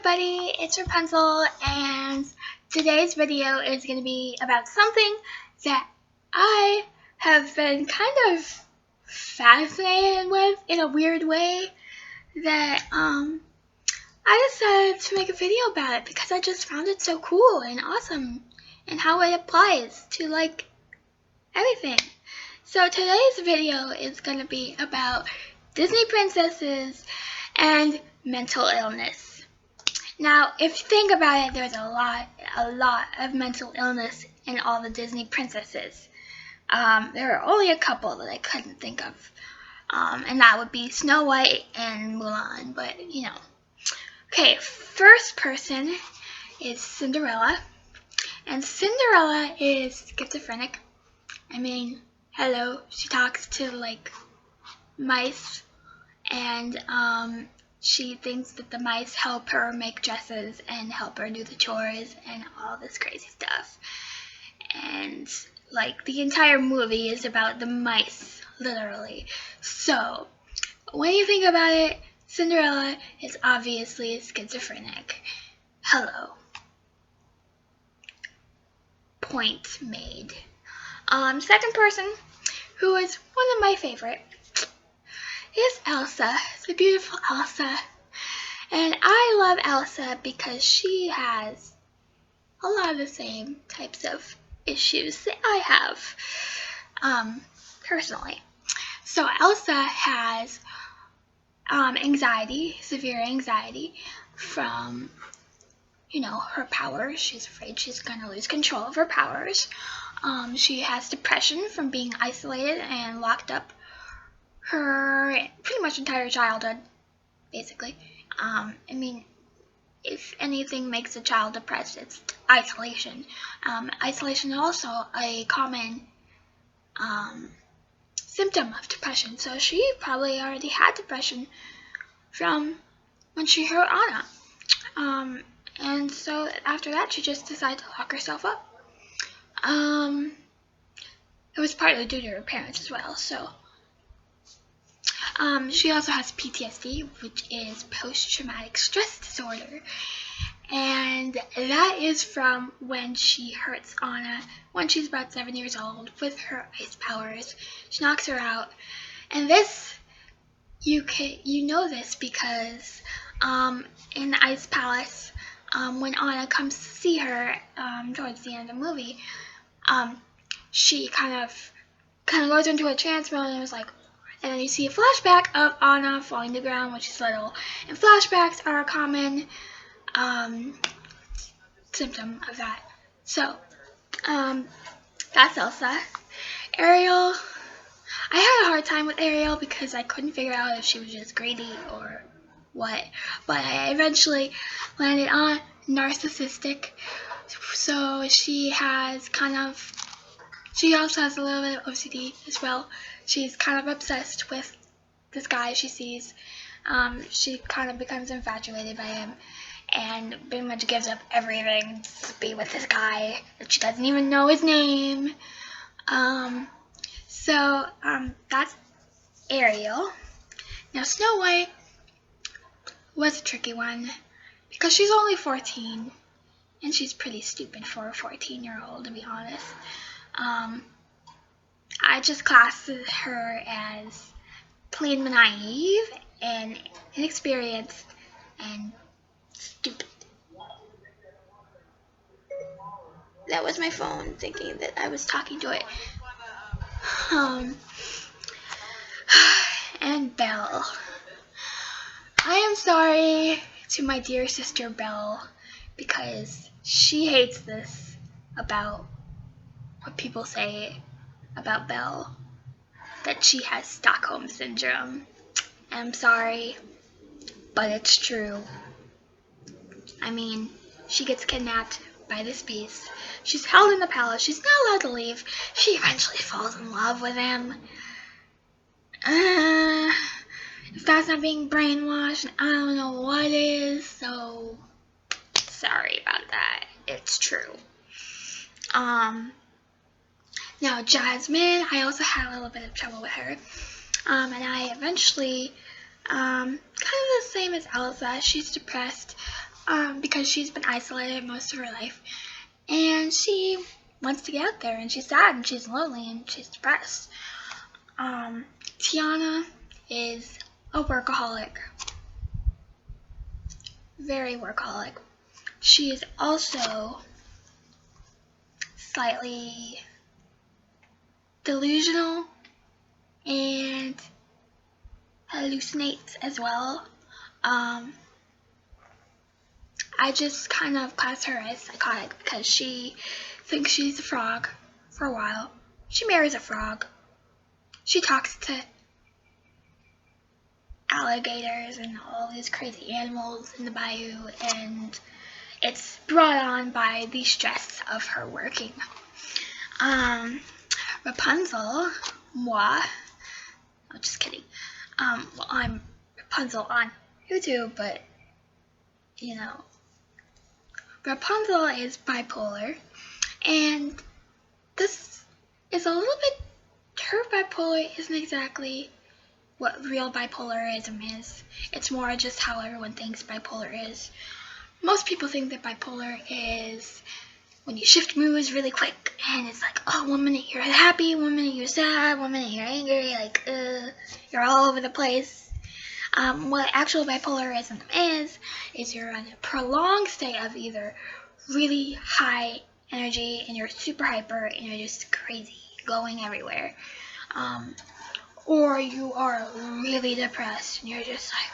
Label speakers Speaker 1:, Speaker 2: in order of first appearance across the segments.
Speaker 1: everybody, it's Rapunzel, and today's video is going to be about something that I have been kind of fascinated with in a weird way that I decided to make a video about it because I just found it so cool and awesome and how it applies to like everything. So today's video is going to be about Disney princesses and mental illness. Now, if you think about it, there's a lot of mental illness in all the Disney princesses. There are only a couple that I couldn't think of, and that would be Snow White and Mulan, but you know. Okay, first person is Cinderella, and Cinderella is schizophrenic. I mean, hello, she talks to like mice, and she thinks that the mice help her make dresses and help her do the chores and all this crazy stuff. And like the entire movie is about the mice, literally. So when you think about it, Cinderella is obviously schizophrenic. Hello. Point made. Second person, who is one of my favorite, is Elsa, the beautiful Elsa. And I love Elsa because she has a lot of the same types of issues that I have, personally. So Elsa has anxiety, severe anxiety from, you know, her powers. She's afraid she's going to lose control of her powers. She has depression from being isolated and locked up her pretty much entire childhood, basically. I mean, if anything makes a child depressed, it's isolation. Isolation is also a common symptom of depression. So she probably already had depression from when she heard Anna. And so after that, she just decided to lock herself up. It was partly due to her parents as well, so. She also has PTSD, which is post-traumatic stress disorder, and that is from when she hurts Anna when she's about 7 years old with her ice powers. She knocks her out, and this, you know this because in the Ice Palace, when Anna comes to see her towards the end of the movie, she kind of goes into a trance mode and was like. And then you see a flashback of Anna falling to the ground when she's little. And flashbacks are a common symptom of that. So, that's Elsa. Ariel, I had a hard time with Ariel because I couldn't figure out if she was just greedy or what. But I eventually landed on narcissistic. So she also has a little bit of OCD as well. She's kind of obsessed with this guy she sees. She kind of becomes infatuated by him and pretty much gives up everything to be with this guy that she doesn't even know his name. So that's Ariel. Now Snow White was a tricky one because she's only 14 and she's pretty stupid for a 14-year-old, to be honest. I just classed her as plain naive and inexperienced and stupid. That was my phone thinking that I was talking to it. And Belle. I am sorry to my dear sister Belle because she hates this about what people say about Belle, that she has Stockholm Syndrome. I'm sorry, but it's true. I mean, she gets kidnapped by this beast. She's held in the palace. She's not allowed to leave. She eventually falls in love with him. If that's not being brainwashed, I don't know what is, so sorry about that. It's true. Now, Jasmine, I also had a little bit of trouble with her. And I eventually, kind of the same as Elsa, she's depressed. because she's been isolated most of her life, and she wants to get out there, and she's sad, and she's lonely, and she's depressed. Tiana is a workaholic, very workaholic. She is also slightly delusional and hallucinates as well. I just kind of class her as psychotic because she thinks she's a frog for a while. She marries a frog. She talks to alligators and all these crazy animals in the bayou, and it's brought on by the stress of her working. Rapunzel, moi, no, just kidding. Well, I'm Rapunzel on YouTube, but, you know, Rapunzel is bipolar, and this is a little bit, her bipolar isn't exactly what real bipolarism is. It's more just how everyone thinks bipolar is. Most people think that bipolar is when you shift moods really quick, and it's like, oh, 1 minute you're happy, 1 minute you're sad, 1 minute you're angry, like, you're all over the place. What actual bipolarism is you're in a prolonged state of either really high energy and you're super hyper and you're just crazy, going everywhere, or you are really depressed and you're just like,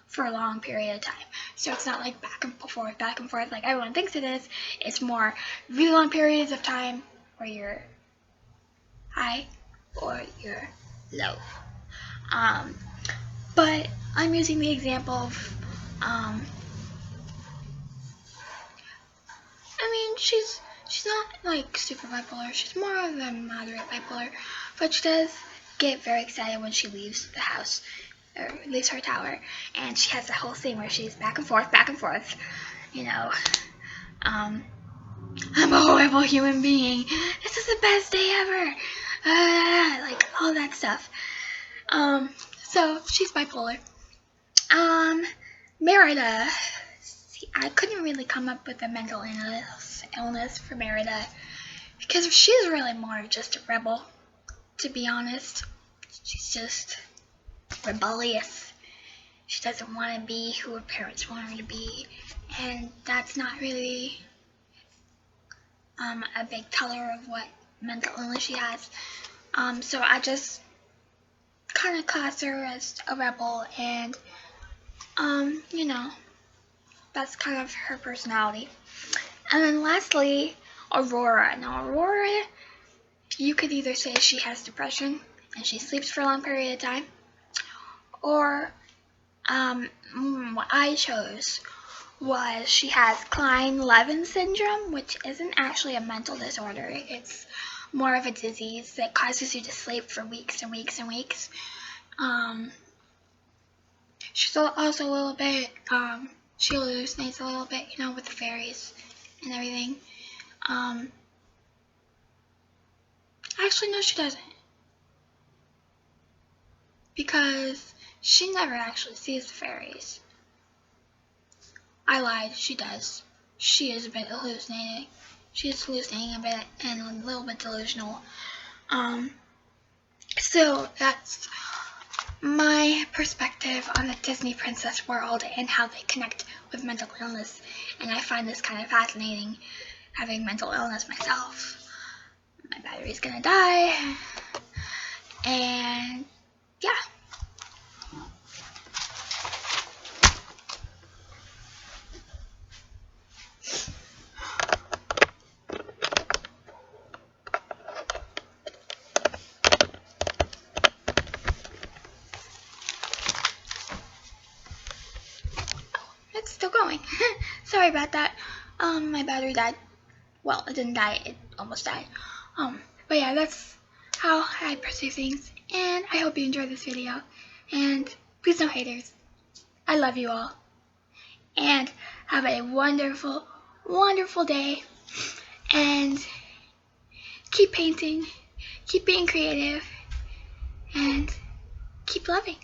Speaker 1: for a long period of time. So it's not like back and forth like everyone thinks it is. It's more really long periods of time where you're high or you're low. But I'm using the example of, I mean, she's not like super bipolar. She's more of a moderate bipolar, but she does get very excited when she leaves the house, or leaves her tower, and she has a whole thing where she's back and forth, you know, I'm a horrible human being, this is the best day ever, like all that stuff. So she's bipolar. Merida, see, I couldn't really come up with a mental illness for Merida, because she's really more just a rebel, to be honest. She's just rebellious. She doesn't want to be who her parents want her to be, and that's not really a big teller of what mental illness she has. So I just kind of class her as a rebel, and you know, that's kind of her personality. And then lastly, Aurora. Now Aurora, you could either say she has depression and she sleeps for a long period of time, or what I chose was she has Klein-Levin syndrome, which isn't actually a mental disorder. It's more of a disease that causes you to sleep for weeks and weeks and weeks. She's also a little bit, she hallucinates a little bit, you know, with the fairies and everything. Actually, no, she doesn't. Because she never actually sees the fairies. I lied, she does. She is a bit hallucinating. She is hallucinating a bit and a little bit delusional. So that's my perspective on the Disney princess world and how they connect with mental illness. And I find this kind of fascinating, having mental illness myself. My battery's gonna die. And yeah. It's still going. Sorry about that. My battery died. Well, it didn't die, it almost died. But yeah, that's how I perceive things, and I hope you enjoyed this video, and please no haters. I love you all, and have a wonderful, wonderful day, and keep painting, keep being creative, and keep loving.